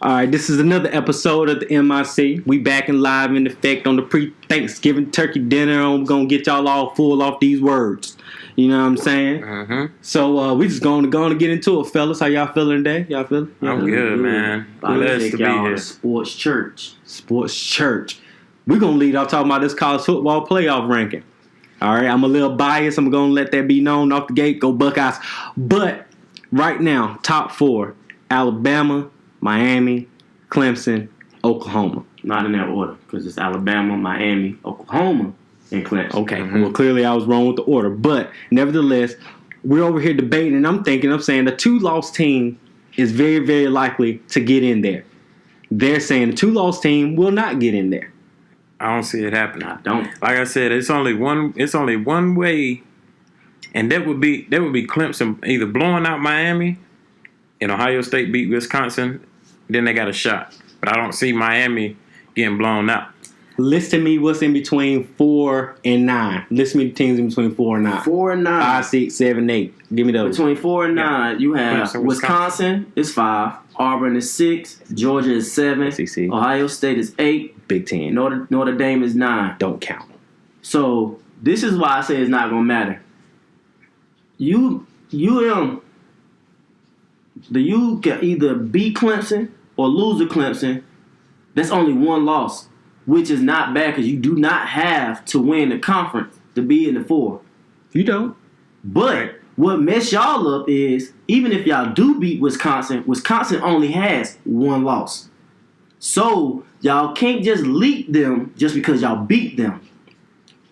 All right, this is another episode of the M.I.C. We back and live in effect on the pre-Thanksgiving turkey dinner. I'm going to get y'all all full off these words. You know what I'm saying? Mm-hmm. So we just going to get into it, fellas. How y'all feeling today? Y'all feeling? I'm good, man. Blessed to be here. Sports Church. We're going to lead off talking about this college football playoff ranking. All right, I'm a little biased. I'm going to let that be known off the gate. Go Buckeyes. But right now, top 4, Alabama, Miami, Clemson, Oklahoma. Not in that order, because it's Alabama, Miami, Oklahoma, and Clemson. Okay, Well, clearly I was wrong with the order. But nevertheless, we're over here debating, and I'm saying the 2-loss team is very, very likely to get in there. They're saying the 2-loss team will not get in there. I don't see it happening. I don't. Like I said, it's only one way, and that would be Clemson either blowing out Miami and Ohio State beat Wisconsin, then they got a shot. But I don't see Miami getting blown out. List to me what's in between 4 and 9. List me the teams in between 4 and 9. 4 and 9. 5, 6, 7, 8. Give me those. Between 4 and 9, you have Wisconsin is 5, Auburn is 6, Georgia is 7, SEC. Ohio State is 8, Big Ten. Notre Dame is 9. Don't count. So this is why I say it's not gonna matter. You can either beat Clemson or lose to Clemson. That's only one loss, which is not bad because you do not have to win the conference to be in the 4. You don't. But what mess y'all up is, even if y'all do beat Wisconsin, Wisconsin only has one loss. So y'all can't just leak them just because y'all beat them.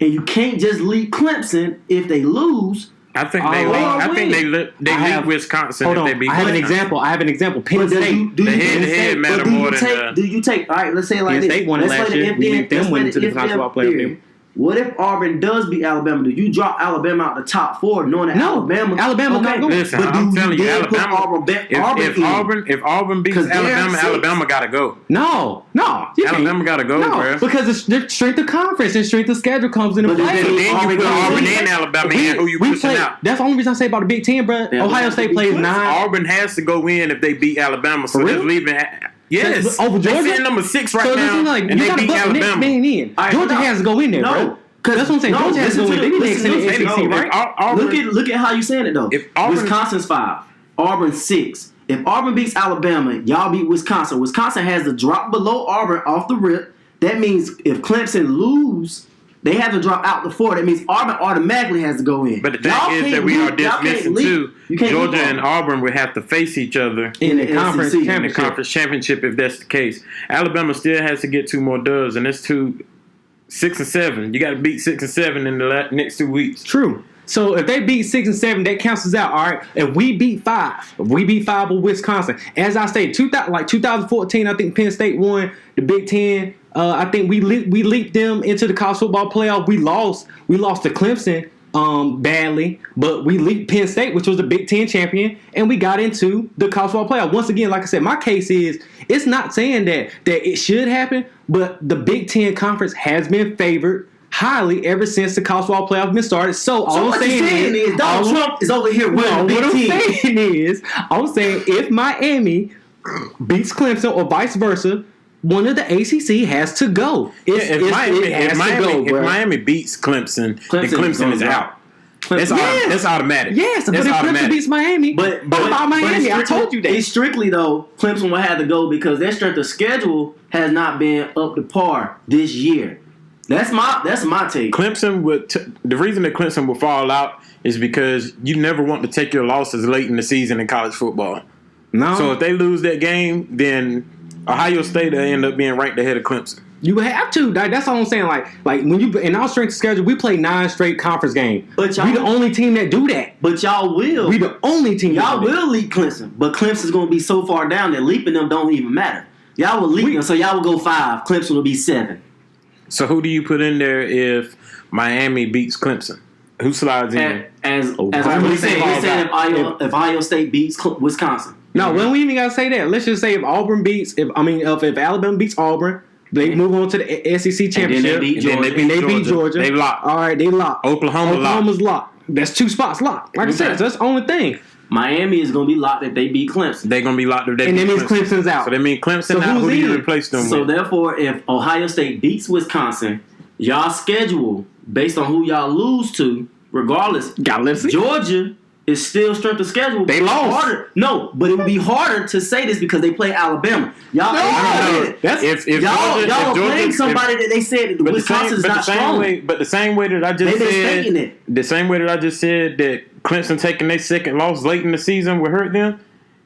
And you can't just leak Clemson if they lose. I think they lead Wisconsin if they beat Wisconsin. I have an example. Penn State. The head-to-head matter more than do you take, all right, let's say it like Penn this. State won it last year. We beat them went into the college football playoff game. What if Auburn does beat Alabama? Do you drop Alabama out the top 4 knowing that Alabama not going? Listen, I'm telling you, Alabama. If Auburn beats Alabama, Alabama got to go. No. Alabama got to go, bro. Because the strength of conference and strength of schedule comes into play. Then you put Auburn and Alabama in. Who you pushing out? That's the only reason I say about the Big Ten, bro. Ohio State plays 9. Auburn has to go in if they beat Alabama. So they're leaving. Yes, over Georgia. They're number 6 right now, and they beat Alabama. Georgia has to go in there, bro. That's what I'm saying. Georgia has to go in. They didn't extend the SEC, right? Look at how you saying it though. If Wisconsin's 5, Auburn 6. If Auburn beats Alabama, y'all beat Wisconsin. Wisconsin has to drop below Auburn off the rip. That means if Clemson lose, they have to drop out the 4. That means Auburn automatically has to go in. But the thing is that we are dismissing too. Georgia and Auburn would have to face each other in the conference championship if that's the case. Alabama still has to get 2 more dubs, and it's 6 and 7. You got to beat 6 and 7 in the next 2 weeks. True. So if they beat 6 and 7, that cancels out. All right. If we beat 5 with Wisconsin, as I say, 2014, I think Penn State won the Big Ten. I think we leaped them into the college football playoff. We lost to Clemson badly, but we leaped Penn State, which was the Big Ten champion, and we got into the college football playoff. Once again, like I said, my case is it's not saying that it should happen, but the Big Ten conference has been favored highly ever since the college football playoff been started. So all I'm saying is Donald Trump is over here winning the Big Ten. I'm saying if Miami beats Clemson or vice versa, one of the ACC has to go. If Miami beats Clemson, then Clemson is out. That's automatic. Yes, but if Clemson beats Miami, but about Miami, I told you that. It's strictly though, Clemson will have to go because their strength of schedule has not been up to par this year. That's my take. Clemson the reason that Clemson will fall out is because you never want to take your losses late in the season in college football. No. So if they lose that game, then Ohio State will end up being ranked ahead of Clemson. You have to. That's all I'm saying. Like when you in our strength schedule, we play 9 straight conference games. But we the only team that do that. But y'all will. We the only team. Y'all will leap Clemson, but Clemson's going to be so far down that leaping them don't even matter. Y'all will leap them, so y'all will go 5. Clemson will be 7. So who do you put in there if Miami beats Clemson? Who slides in? As we said, if Ohio State beats Wisconsin. No, we don't even gotta say that. Let's just say if Alabama beats Auburn, they move on to the SEC championship. And they beat Georgia. They locked. All right, they locked. Oklahoma's locked. That's 2 spots locked. Like I said, that's the only thing. Miami is going to be locked if they beat Clemson. They're going to be locked if they And beat that means Clemson. Clemson's out. So that means Clemson So now. who's Who do you in? replace them So with? therefore, if Ohio State beats Wisconsin, y'all schedule based on who y'all lose to, regardless, Gotta let us see. Georgia is still strength of schedule. They It's lost. Harder. No, but it would be harder to say this because they play Alabama. Y'all, No, that's- If y'all Georgia- are if Georgia- playing somebody that they said But Wisconsin's not strong. But the same way that I just They said, mistaken it. the same way that I just said that Clemson taking their second loss late in the season would hurt them.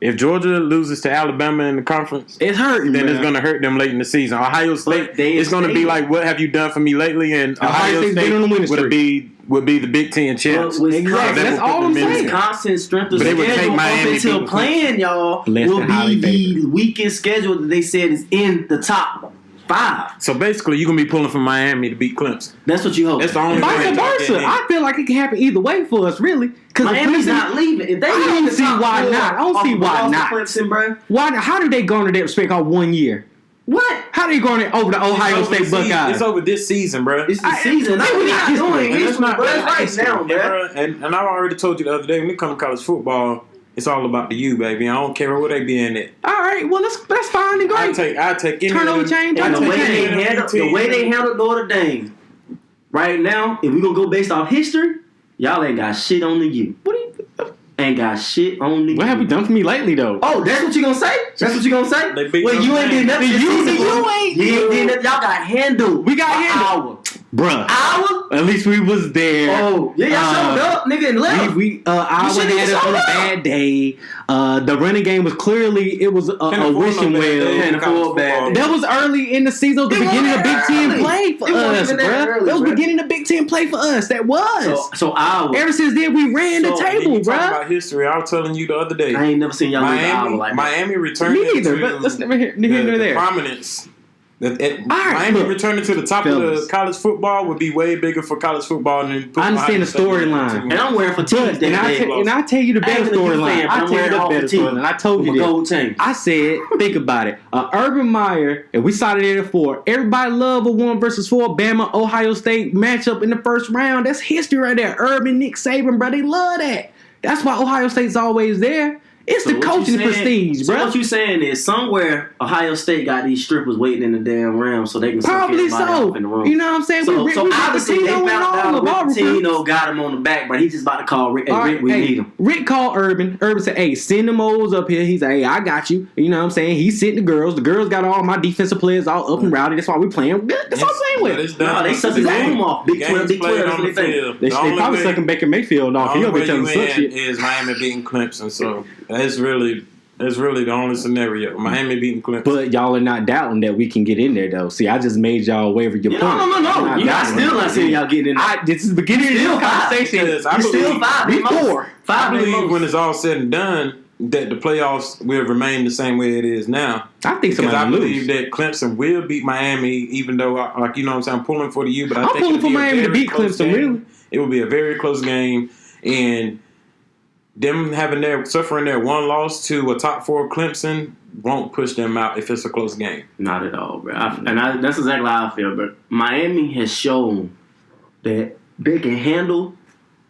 If Georgia loses to Alabama in the conference, It's hurting, then man. it's going to hurt them late in the season. Ohio State, they it's going to be stayed. like, what have you done for me lately? And Ohio State's State been on the winning would be the Big Ten champs. Well, Exactly. That's all I'm saying. Wisconsin's strength of But they would take schedule up Miami until beating playing y'all Less will than highly be the weakest schedule that they said is in the top 5. So basically, you're going to be pulling from Miami to beat Clemson. That's what you hope. That's the only way. Vice y'all versa. getting in. I feel like it can happen either way for us, really. Because Miami's not leaving. If they I don't leave the see top why 4 not. I don't off see of why Boston, not. Clemson, bro. Why? How did they garner that respect on 1 year? What? How they garner over the Ohio It's over State the season. Buckeyes? It's over this season, bro. It's the season. That's what we're not doing. And History, bro. It's right now, bro. And I've already told you the other day, when it comes to college football, it's all about the U, baby. I don't care where they be in it. All right, well that's fine and great. I take any Turnover of them- change, And turnover the way they change. handle, the way they handle Notre Dame, right now, if we gonna go based off history, y'all ain't got shit on the U. What do you? Ain't got shit on the What U. have you done for me lately, though? Oh, that's what you gonna say? That's what you gonna say? They beat Well, you Notre ain't Dame. did nothing. The this U- season, the U boy. ain't- You ain't did nothing. Y'all got handled. We got An handled. Bruh. Hour? At least we was there. Oh, yeah, y'all showed up, nigga, and left. Iowa should've had us showed on a up. bad day. The running game was clearly it was a wishing well. Can't afford bad That was early in the season. It was the It beginning of wasn't Big Ten early. play for It wasn't us, even that bruh. early, That was bruh. beginning of Big Ten play for us. That was. So Iowa. Ever since then, we ran the So, table, You talking bruh. about history. I was telling you the other day. I ain't never seen y'all lose to Iowa like that. Miami returned Me neither, to but let's never hear neither the there. prominence. right, Miami look, returning to the top of fellas. the college football would be way bigger for college football than. I understand the storyline. And I'm wearing fatigues And that day. I tell you the I ain't better gonna be storyline. fan, but I I'm tell you wearing the all better fatigue storyline. I told with you my this. gold chain. I said, think about it. Urban Meyer, and we started it at 4. Everybody love a 1 versus 4 Bama Ohio State matchup in the first round. That's history right there. Urban, Nick Saban, bro, they love that. That's why Ohio State's always there. It's the what coaching you saying- prestige, So bro. what you saying is somewhere Ohio State got these strippers waiting in the damn room so they can suck Probably everybody so. off in the room. You know what I'm saying? So we obviously they found out of our Rick recruits. Pitino got him on the back, but he just about to call Rick. Hey, All right, Rick, we hey, need him. Rick called Urban. Urban said, hey, send them O's up here. He said, hey, I got you. You know what I'm saying? He sent the girls. The girls got all my defensive players all up and rowdy. That's why we playing good. That's all I'm playing with. No, they suck his room off. Big 12, Big 12, that's what they think. They probably sucking Baker Mayfield off. He'll be telling some shit. Is Miami beating Clemson, so that's really the only scenario. Miami beating Clemson. But y'all are not doubting that we can get in there, though. See, I just made y'all waver your point. No. I'm You guys still not seeing y'all getting in there. This is the beginning of Still the conversation. Because I You still believe- 5. we at most. 4. 5 I at believe most. when it's all said and done, that the playoffs will remain the same way it is now. I think Because somebody I will believe lose. that Clemson will beat Miami, even though, like, you know what I'm saying, I'm pulling for the U, but I I'm think pulling it'll for be a Miami to very beat close Clemson, game. really. It will be a very close game, and them suffering their one loss to a top 4 Clemson won't push them out if it's a close game. Not at all, bro. That's exactly how I feel, bro. Miami has shown that they can handle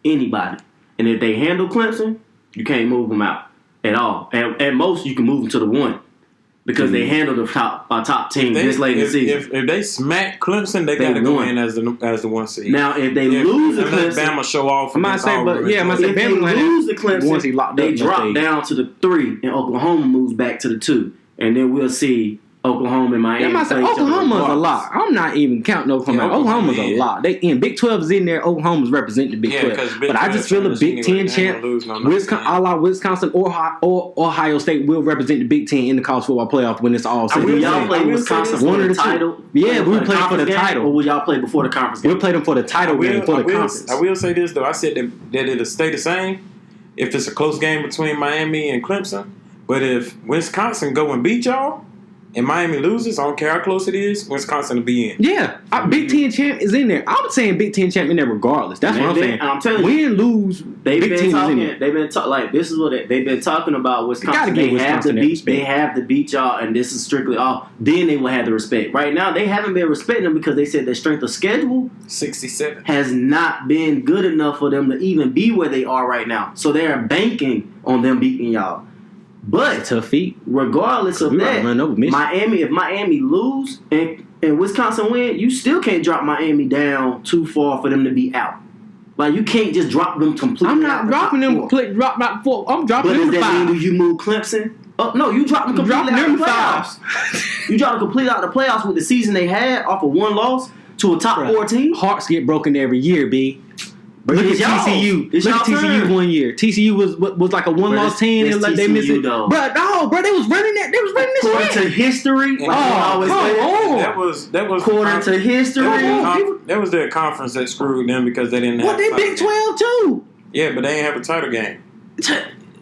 anybody. And if they handle Clemson, you can't move them out at all. At most, you can move them to the 1 because they handle the top team this late in the season. If they smack Clemson, they got to go won. in as the 1 seed. Now, if they lose to unless Clemson, Bama show off. I might against say, Auburn but and yeah, I might say if they Bama might have- lose to once he Clemson, locked they up in the drop stage. down to the 3, and Oklahoma moves back to the 2. And then we'll see Oklahoma and Miami. Yeah, I might say play each other Oklahoma's a regardless. lot. I'm not even counting Oklahoma. Yeah, Oklahoma Oklahoma's a is. lot. They in Big 12 is in there. Oklahoma's representing the Big Yeah, 12. 'cause Big But I 12 just feel the champions Big anyway, 10 they ain't champ, gonna lose no nothing. a la Wisconsin or Ohio State will represent the Big 10 in the college football playoff when it's all said Will and y'all done. play I will Wisconsin say one for of the the two. title? Yeah, we play for the conference game, title. Or will y'all play before the conference game? We'll play them for the title game for the conference. I will say this though. I said that it'll stay the same if it's a close game between Miami and Clemson. But if Wisconsin go and beat y'all, and Miami loses, I don't care how close it is, Wisconsin will be in. Yeah, Big Ten champ is in there. I'm saying Big Ten champ in there regardless. That's what I'm saying. I'm telling you, win, lose, they've Big been Ten talking. is in there. They've been like this is what they've been talking about. Wisconsin. They have to beat y'all, and this is strictly all. Then they will have the respect. Right now, they haven't been respecting them because they said their strength of schedule 67 has not been good enough for them to even be where they are right now. So they are banking on them beating y'all. But tough feat. Regardless of that, if Miami lose and Wisconsin win, you still can't drop Miami down too far for them to be out. Like you can't just drop them completely. I'm not dropping them completely. I'm dropping them to 5. But does that mean you move Clemson? No, you drop them completely out of the playoffs. You drop them completely out of the playoffs with the season they had off of one loss to a top 4 team. Hearts get broken every year, B. Look at TCU. Look at TCU 1 year. TCU was like a 1-loss team, and like they missed it. Bro, they was running that. They was running this according to history. That was according to history. That was their conference that screwed them because they didn't have. What, they Big 12 too? Yeah, but they didn't have a title game.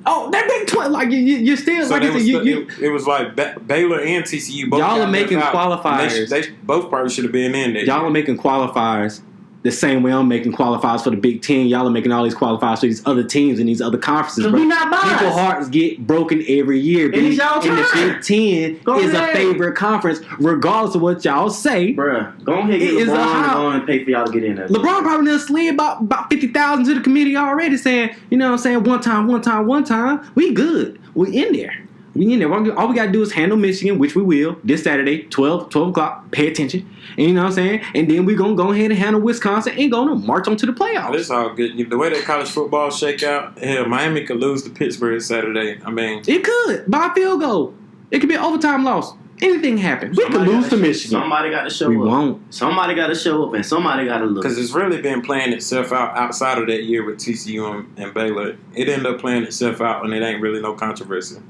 That Big 12, like you're still so like it was like Baylor and TCU. Both y'all are making qualifiers. They both probably should have been in there. Y'all are making qualifiers the same way I'm making qualifiers for the Big Ten. Y'all are making all these qualifiers for these other teams and these other conferences. Bro. We not biased. People's hearts get broken every year. And the Big Ten is a favorite conference, regardless of what y'all say. Bruh, go ahead and get LeBron and pay for y'all to get in there. LeBron probably done slid about 50,000 to the committee already, saying, you know what I'm saying, one time. We good. We in there. All we got to do is handle Michigan, which we will, this Saturday, 12 o'clock. Pay attention. And you know what I'm saying? And then we're going to go ahead and handle Wisconsin and going to march on to the playoffs. This all good. The way that college football shake out, hell, Miami could lose to Pittsburgh Saturday. I mean, it could. By a field goal. It could be an overtime loss. Anything happens. We could lose to Michigan. Somebody got to show up. We won't. Somebody got to show up and somebody got to lose. Because it's really been playing itself out outside of that year with TCU and Baylor. It ended up playing itself out and it ain't really no controversy.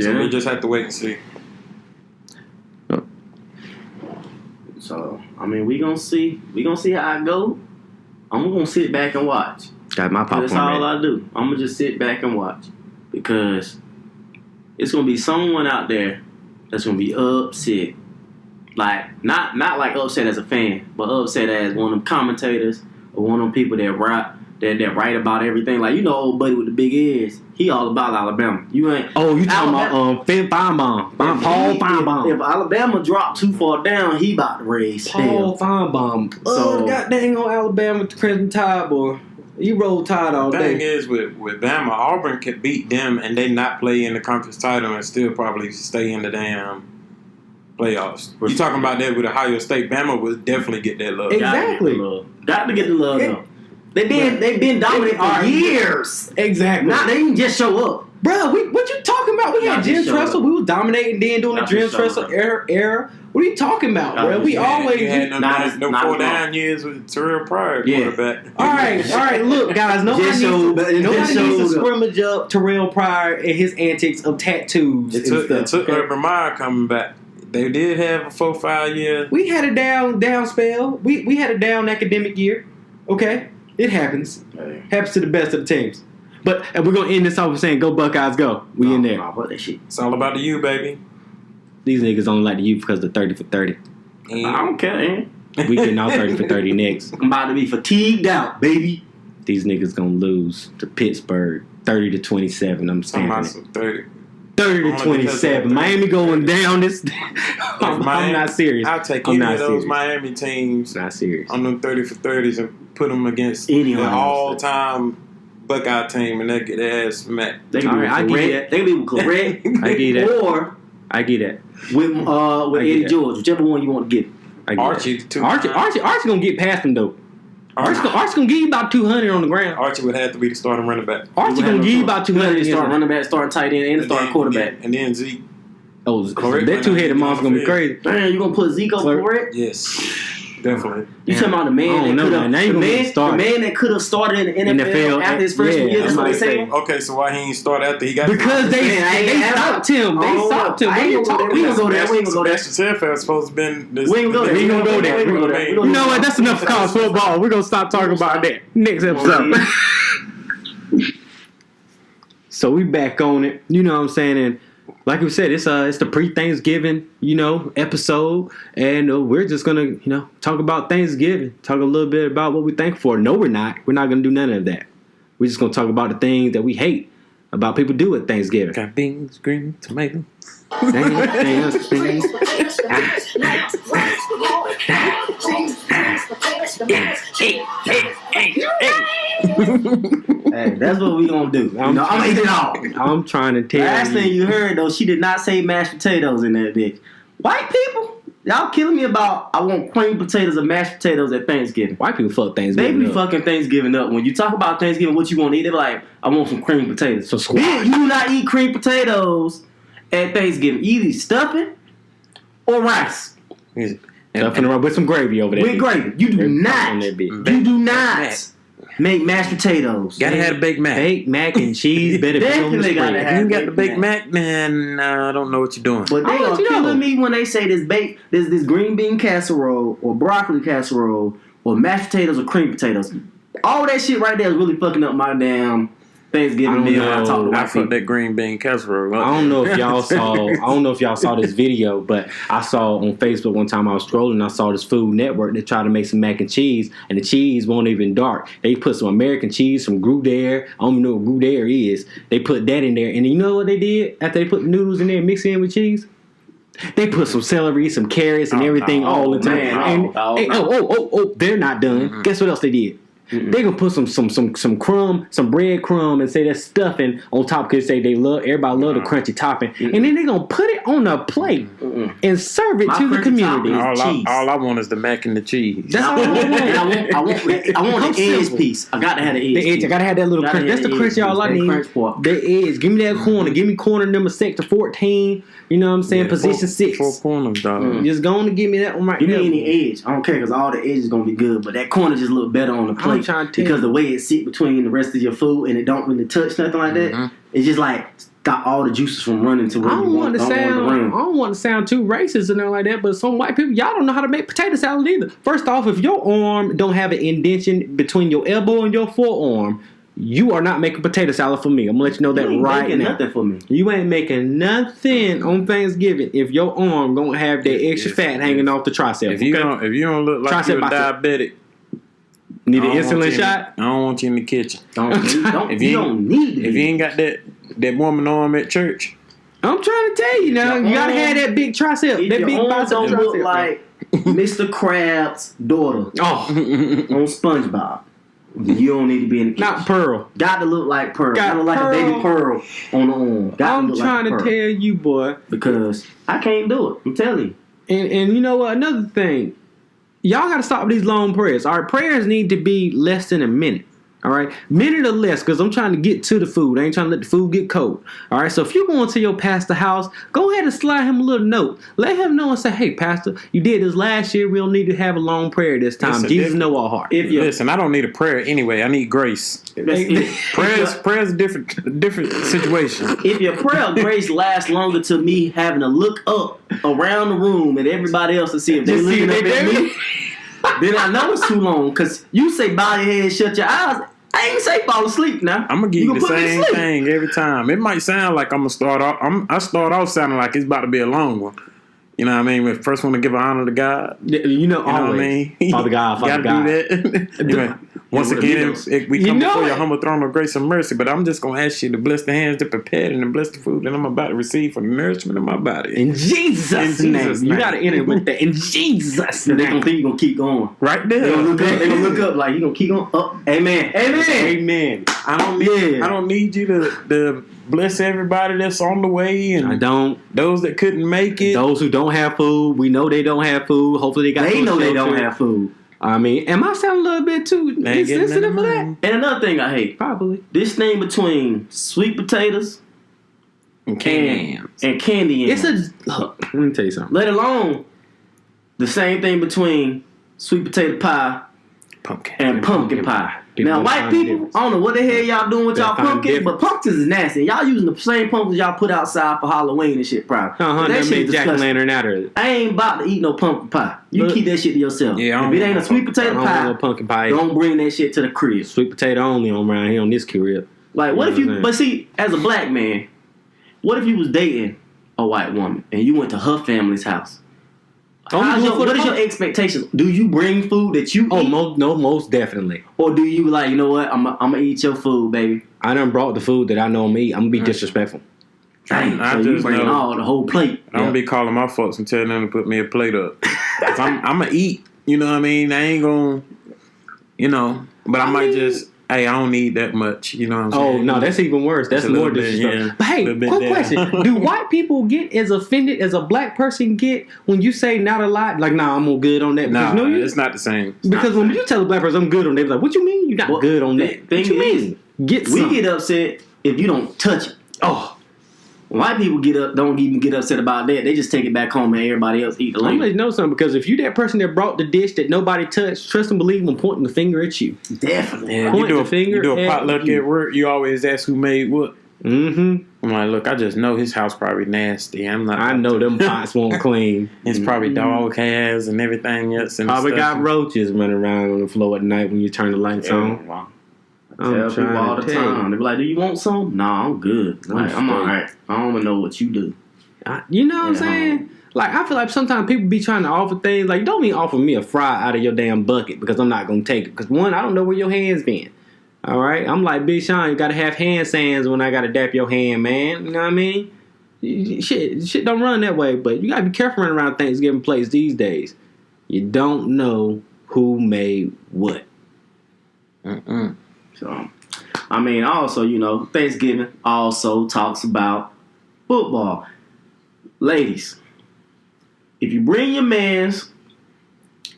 So we just have to wait and see. So, I mean, we gonna see. We gonna see how it go. I'm gonna sit back and watch. Got my popcorn. That's all I do. I'm gonna just sit back and watch. Because it's gonna be someone out there that's gonna be upset. Like, not like upset as a fan, but upset as one of them commentators or one of them people that write about everything. Like, you know, old buddy with the big ears. He all about Alabama. You ain't. Oh, you talking about Feinbaum? Paul Feinbaum. If Alabama drop too far down, he about to raise Paul Feinbaum. So god dang on Alabama with the Crimson Tide, boy. You roll Tide all day. The thing is with Bama, Auburn could beat them and they not play in the conference title and still probably stay in the damn playoffs. You talking about that with Ohio State? Bama would definitely get that love. Exactly. Got to get the love though. They've been dominant for years. Exactly. Now they didn't just show up. Bro, what you talking about? We had Jim Tressel. We was dominating then during the Jim Tressel era. What are you talking about, bro? We always had no 4-9 years with Terrell Pryor quarterback. All right. Look, guys, nobody needs to scrimmage up Terrell Pryor and his antics of tattoos. It took Urban Meyer coming back. They did have a 4-5 year. We had a down spell. We had a down academic year. Okay, it happens. Hey. Happens to the best of the teams. But we're gonna end this off with saying, "Go Buckeyes, go!" We in there. What that shit? It's all about the U, baby. These niggas only like the U because they're 30 for 30. I don't care, man. We getting out 30 for 30 next. I'm about to be fatigued out, baby. These niggas gonna lose to Pittsburgh 30 to 27. I'm standing. 30 to 27. Miami going down this. I'm not serious. I'll take any of those Miami teams. Not serious. On them 30 for 30s and put them against the all-time Buckeye team, and they get their ass smacked. They can be correct. I get that. Or I get that. With Eddie George, whichever one you want to get. Archie gonna get past him though. Archie gonna give you about 200 on the ground. Archie would have to be the starting running back. Archie gonna give you about 200. Starting running back, starting tight end, and starting quarterback. And then Zeke. Oh, that two-headed monster gonna be crazy. Man, you gonna put Zeke up for it? Yes, definitely. You talking about the man that could have started in the NFL after his freshman year? That's what they say. Okay, so why he ain't start after he got? Because they stopped him. They stopped him. We ain't gonna go there. We ain't gonna go there. Sebastian Telfair supposed to been. We ain't gonna go there. You know what? That's enough for college football. We're gonna stop talking about that next episode. So we back on it. You know what I'm saying? And like we said, it's the pre-Thanksgiving, episode, and we're just gonna, talk about Thanksgiving, talk a little bit about what we thankful for. No, we're not. We're not gonna do none of that. We're just gonna talk about the things that we hate about people do at Thanksgiving. Got beans, green, tomato. Hey, that's what we gonna do. I'm gonna eat it all. I'm trying to tell you. Last thing you heard though, she did not say mashed potatoes in that bitch. White people, y'all killing me about I want cream potatoes or mashed potatoes at Thanksgiving. White people fuck Thanksgiving. They be fucking Thanksgiving up. When you talk about Thanksgiving, what you want to eat, they're like, I want some cream potatoes. Some squash. Bitch, you do not eat cream potatoes at Thanksgiving. You either stuffing or rice. Stuffing around with some gravy over there. With gravy. You do not. You do not make mashed potatoes. Gotta have a Baked Mac. Baked mac and cheese better be on the Definitely gotta spread. have If you got the Baked Baked Mac, then I don't know what you're doing. But they I'll are let you know. killing me when they say this green bean casserole or broccoli casserole or mashed potatoes or cream potatoes. All that shit right there is really fucking up my damn Thanksgiving meal when I talk to I white fucked people. that green bean casserole. I don't know if y'all saw this video, but I saw on Facebook one time I was scrolling and I saw this Food Network that tried to make some mac and cheese and the cheese won't even dark. They put some American cheese, some Gruyere. I don't even know what Gruyere is. They put that in there and you know what they did after they put the noodles in there and mixed it in with cheese? They put some celery, some carrots, and everything all into it. They're not done. Mm-hmm. Guess what else they did? Mm-mm. They gonna put some bread crumb, and say that's stuffing on top because they everybody love the crunchy topping, and then they gonna put it on a plate and serve it to the community. All I want is the mac and the cheese. That's all I want. I want the edge piece. I gotta have the edge. I gotta have that little crunch. That's the crunch all I need. The edge. Give me that corner. Give me corner number 6 to 14. You know what I'm saying? Position 6. 4 corners, dog. Just go on and give me that one right there. Give me any edge. I don't care because all the edge is gonna be good, but that corner just look better on the plate. Because the way it sit between the rest of your food and it don't really touch nothing like that, it's just like stop all the juices from running to where you want to sound. I don't want to sound too racist and nothing like that, but some white people, y'all don't know how to make potato salad either. First off, if your arm don't have an indentation between your elbow and your forearm, you are not making potato salad for me. I'm gonna let you know that right now. Nothing for me. You ain't making nothing on Thanksgiving if your arm don't have that extra fat hanging off the tricep. If you don't look like you're diabetic. Need an insulin shot? I don't want you in the kitchen. If you ain't got that woman arm at church. I'm trying to tell you now. You gotta have that big tricep. If that big your arm don't tricep. look like Mr. Krabs' daughter on SpongeBob, you don't need to be in the kitchen. Not Pearl. Got to look like Pearl. Got to look like a baby Pearl on the arm. I'm trying to tell you, boy. Because I can't do it. I'm telling you. And you know what? Another thing. Y'all got to stop with these long prayers. All right, prayers need to be less than a minute. All right, minute or less, because I'm trying to get to the food. I ain't trying to let the food get cold. All right, so if you're going to your pastor house, go ahead and slide him a little note. Let him know and say, hey, pastor, you did this last year. We don't need to have a long prayer this time. Jesus know our heart. Listen, I don't need a prayer anyway. I need grace. Prayer's a different situation. If your prayer of grace lasts longer to me having to look up around the room at everybody else to see if they're looking up at me, then I know it's too long. Because you say bow your head, shut your eyes. I ain't say fall asleep now. I'm gonna give you the same thing every time. It might sound like I'm gonna start off. I start off sounding like it's about to be a long one. You know what I mean? When first want to give honor to God. You know always. What I mean? Father God. Gotta do that. Once again, we come before your humble throne of grace and mercy, but I'm just going to ask you to bless the hands that prepared and to bless the food that I'm about to receive for the nourishment of my body. In Jesus' name. You got to enter with that. In Jesus' name. They're going to think you're going to keep going. Right there. They're going to look up like you're going to keep going. Oh, amen. Amen. I don't need you to bless everybody that's on the way. And I don't. Those that couldn't make it. Those who don't have food. We know they don't have food. Hopefully they know they don't have food. I mean, am I sounding a little bit too insensitive for that? And another thing I hate. Probably. This thing between sweet potatoes and candy yams. And candy yams. Look, let me tell you something. Let alone the same thing between sweet potato pie and pumpkin pie. Now, white people, I don't know what the hell y'all doing with y'all pumpkins, but pumpkins is nasty. Y'all using the same pumpkins y'all put outside for Halloween and shit, probably. That shit is jack-o'-lantern out of it. I ain't about to eat no pumpkin pie. You keep that shit to yourself. Yeah, if it ain't a sweet potato pie, no pumpkin pie, don't bring that shit to the crib. Sweet potato only around here on this crib. Like, what if you, but see, as a black man, what if you was dating a white woman and you went to her family's house, what is your expectations? Do you bring food that you eat? Most definitely. Or do you like, you know what, I'm gonna eat your food, baby? I done brought the food that I know I'm gonna eat. I'm gonna be disrespectful. Dang, I so just you bring know- the whole plate. I don't be calling my folks and telling them to put me a plate up. 'Cause I'm gonna eat. You know what I mean? I ain't gonna, but I might just. Hey, I don't need that much. You know what I'm saying? Oh no, that's even worse. That's Just a more little bit, disrespectful. yeah. But hey, Little bit quick there. question: do white people get as offended as a black person get when you say not a lot? Like, nah, I'm good on that. Nah, Because, it's not the same. Because when you tell a black person I'm good on that, they're like, what you mean you're not good on that? Thing What you is, mean? Get we some. get upset if you don't touch it. Oh, white people don't even get upset about that. They just take it back home and everybody else eat the I'm later. gonna let you know something, because if you that person that brought the dish that nobody touched, trust and believe I'm pointing the finger at you. Definitely. Yeah, Point you the finger do a at potluck you. at work. You always ask who made what. Mm-hmm. I'm like, look, I just know his house probably nasty. I'm not. I know them pots won't clean. It's probably dog hairs and everything else. And Probably stuff. got roaches running around on the floor at night when you turn the lights on. Wow. I'm Tell people trying all to the tell time. They be like, "Do you want some?" Nah, I'm good. Like, I'm straight. all right. I don't even know what you do. You know what I'm Yeah. saying? Like, I feel like sometimes people be trying to offer things. Like, don't even offer me a fry out of your damn bucket, because I'm not going to take it. Because, one, I don't know where your hand's been. All right? I'm like, Big Sean, you got to have hand sands when I got to dap your hand, man. You know what I mean? Shit don't run that way. But you got to be careful running around Thanksgiving plates these days. You don't know who made what. So, I mean, also, Thanksgiving also talks about football. Ladies, if you bring your mans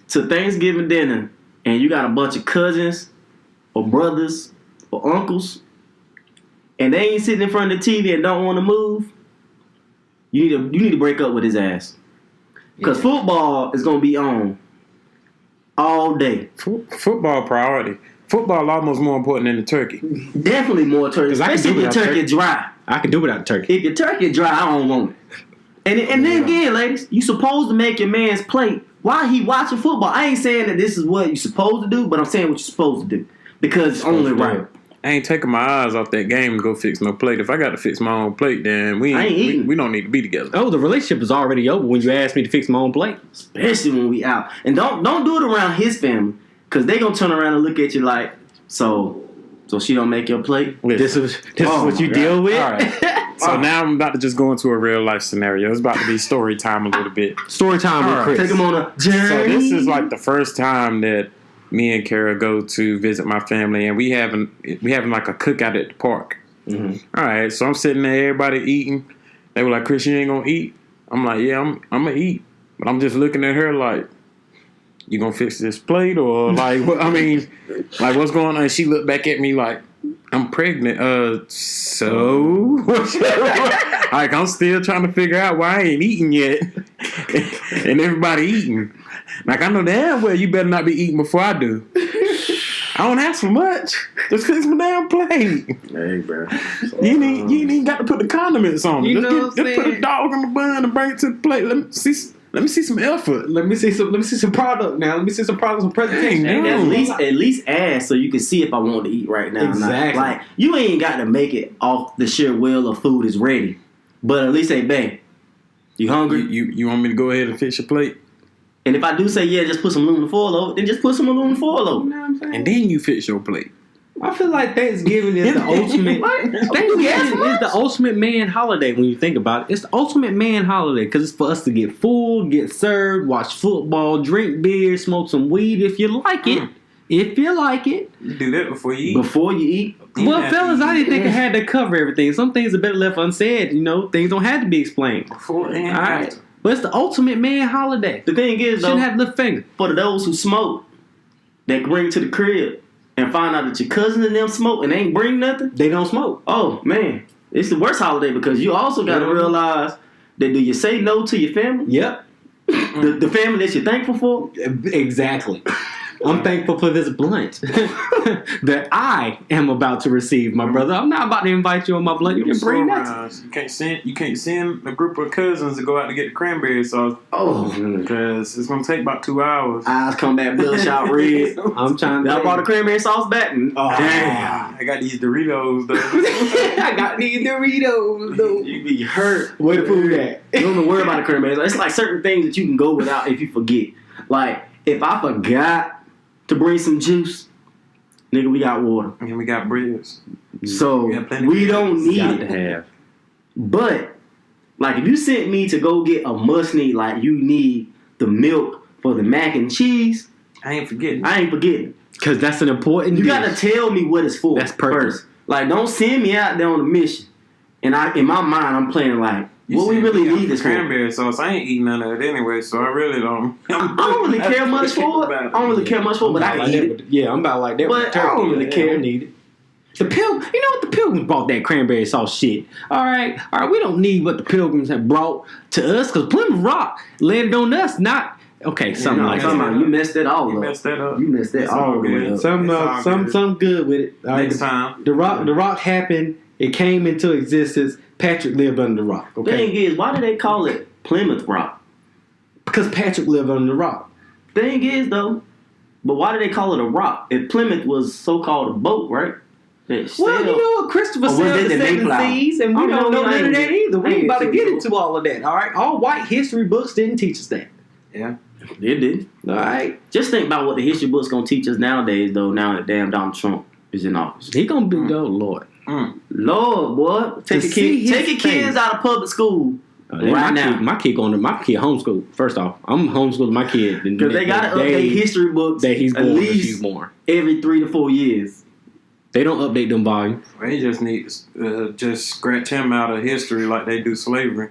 to Thanksgiving dinner and you got a bunch of cousins or brothers or uncles and they ain't sitting in front of the TV and don't want to move, you need to break up with his ass. Because football is going to be on all day. Football priority. Football almost more important than the turkey. Definitely more turkey, 'Cause I can especially do if your without turkey turkey. dry. I can do without turkey. If your turkey dry, I don't want it. And then again, ladies, you supposed to make your man's plate while he watching football. I ain't saying that this is what you supposed to do, but I'm saying what you're supposed to do. Because it's only right. I ain't taking my eyes off that game to go fix no plate. If I got to fix my own plate, then I ain't eating. we don't need to be together. Oh, the relationship is already over when you ask me to fix my own plate. Especially when we out. And don't do it around his family. Because they going to turn around and look at you like, so she don't make your plate? This is Oh what you my deal God. with? All right. So now I'm about to just go into a real life scenario. It's about to be story time a little bit. Story time with All right. Chris. Take him on a journey. So this is like the first time that me and Kara go to visit my family, and we having like a cookout at the park. Mm-hmm. All right, so I'm sitting there, everybody eating. They were like, "Chris, you ain't gonna eat?" I'm like, "Yeah, I'm gonna eat," but I'm just looking at her like, "You gonna fix this plate or like what?" I mean, like what's going on? And she looked back at me like, "I'm pregnant." So like I'm still trying to figure out why I ain't eating yet, and everybody eating. Like I know damn well you better not be eating before I do. I don't ask for much. Just fix my damn plate. Hey, bro. You ain't even got to put the condiments on it. You know Just what I'm put a saying? dog on the bun and bring it to the plate. Let me see some effort. Let me see some product now. Let me see some product, some presentation. Dang, And no. at least ask so you can see if I want to eat right now. or not. Exactly. Like, you ain't got to make it off the sheer will of food is ready. But at least say, babe, you hungry? You want me to go ahead and fix your plate? And if I do say, yeah, just put some aluminum foil over, then just put some aluminum foil over. You know what I'm saying? And then you fix your plate. I feel like Thanksgiving is the ultimate. Thanksgiving is the ultimate man holiday when you think about it. It's the ultimate man holiday because it's for us to get full, get served, watch football, drink beer, smoke some weed if you like it. If you like it. You do that before you eat. Before you eat. Well, fellas, I didn't think I had to cover everything. Some things are better left unsaid. You know, things don't have to be explained. Before and All right, after. but it's the ultimate man holiday. The thing is, though, Shouldn't have to lift finger. for those who smoke, that bring it to the crib and find out that your cousin and them smoke and they ain't bring nothing. They don't smoke. Oh, man. It's the worst holiday because you also got to realize that do you say no to your family? Yep, The family that you're thankful for? exactly. I'm thankful for this blunt that I am about to receive, my brother. I'm not about to invite you on my blunt. You can bring that. You can't send a group of cousins to go out to get the cranberry sauce. Oh, because it's gonna take about 2 hours. eyes come back bloodshot red. I'm trying to. Y'all brought the cranberry sauce back. Oh, Damn, I got these Doritos though. I got these Doritos though. You be hurt. Where the food at? You don't even worry about the cranberry sauce. It's like certain things that you can go without if you forget. Like if I forgot to bring some juice, nigga, we got water. And we got breads. So We got plenty we of don't need Got to it. have. But like if you sent me to go get a must need, like you need the milk for the mac and cheese, I ain't forgetting. I ain't forgetting. Because that's an important You dish. gotta tell me what it's for. That's perfect. First. Like don't send me out there on a mission. And in my mind I'm playing like, what we really need this for? Cranberry sauce. I ain't eating none of it anyway, so I really don't. I don't really care much for it. I don't really care much for it, but I can eat it. Yeah, I'm about like that. But with turkey. I don't really care. Need it. You know what? The Pilgrims brought that cranberry sauce shit. All right. We don't need what the Pilgrims have brought to us because Plymouth Rock landed on us. Not okay. Something like that. You messed that all You up. messed that up. You messed that It's all all good. up. Some good with it. All right. Next time. The Rock happened. It came into existence. Patrick lived under the rock. Okay. Thing is, why do they call it Plymouth Rock? Because Patrick lived under the rock. Thing is, though, but why do they call it a rock? If Plymouth was so-called a boat, right? Well, you know what? Christopher Or was sailed it the the seven Mayflower? seas, and we I don't don't know know. none of that either. I We ain't ain't about to seen get it. into all of that. All right. All white history books didn't teach us that. Yeah. It did. All right. Just think about what the history book's gonna teach us nowadays, though. Now that damn Donald Trump is in office. He gonna be oh Lord. Lord, boy, take your kids face. out of public school right now. My kid homeschool. First off, I'm homeschooling my kid Because they gotta update history books that he's at born. least She's born. every 3 to 4 years. They don't update them volumes. They just need to just scratch him out of history like they do slavery.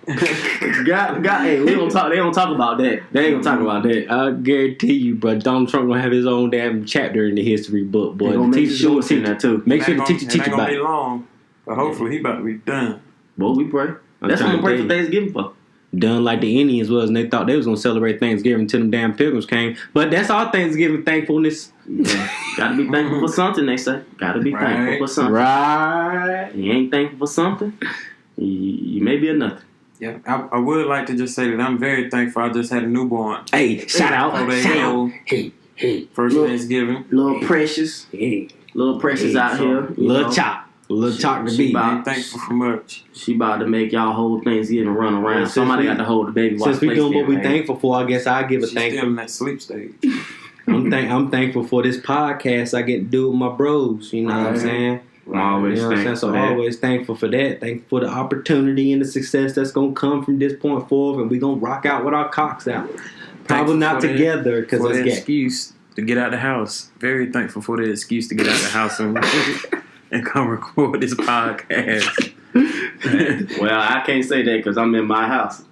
Hey, we don't talk. They don't talk about that. They ain't gonna talk about that. I guarantee you, bro. Donald Trump gonna have his own damn chapter in the history book, boy. They gonna The make teacher sure gonna it's in teach there too. Make sure the teacher It teach ain't about gonna be it. long, but hopefully he about to be done. Well, we pray. That's what trying we to pray tell for you. Thanksgiving for. Done like the Indians was, and they thought they was gonna celebrate Thanksgiving until them damn pilgrims came. But that's our Thanksgiving thankfulness. Yeah. Gotta be thankful for something, they say. Gotta be thankful for something. Right. You ain't thankful for something, you may be a nothing. Yeah, I would like to just say that I'm very thankful. I just had a newborn. Hey, shout out. Oh, they Shout out. know. Hey. First Look. Thanksgiving. Little Precious. Hey. Little Precious Hey, out so, here. you Little know. chop. Little chop to she beat. about- I ain't thankful for much. She about to make y'all whole Thanksgiving run around. Since Somebody we- got to hold the baby while Since we doing what we PlayStation, thankful for, I guess I give a She's thankful. still in that sleep stage. I'm thankful for this podcast I get to do with my bros. You know what I'm Right. saying? I'm always You know what I'm saying? thankful So for that. always thankful for that. Thankful for the opportunity and the success that's gonna come from this point forward, and we gonna rock out with our cocks out. Probably Thankful not for that- together because for it's the gay. excuse to get out the house. Very thankful for the excuse to get out the house and come record this podcast. Well, I can't say that because I'm in my house.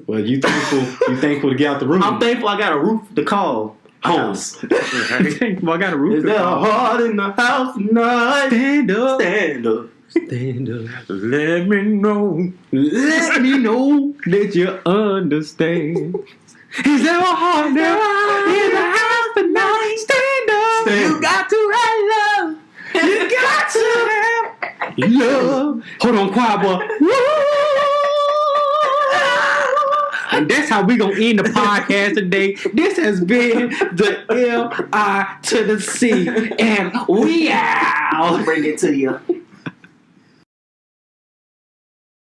Well, you thankful? You thankful to get out the room? I'm thankful I got a roof to call home. You thankful I got a roof. Is to there a call. heart in the house tonight? Stand up, Stand up. stand up. Let me know. Let me know that you understand. Is there a heart there in the house tonight? Stand up. You got to have love. You got to have love. Hold on, choir boy. Woo! And that's how we gonna end the podcast today. This has been the M.I. to the C, and we out. I'll bring it to you.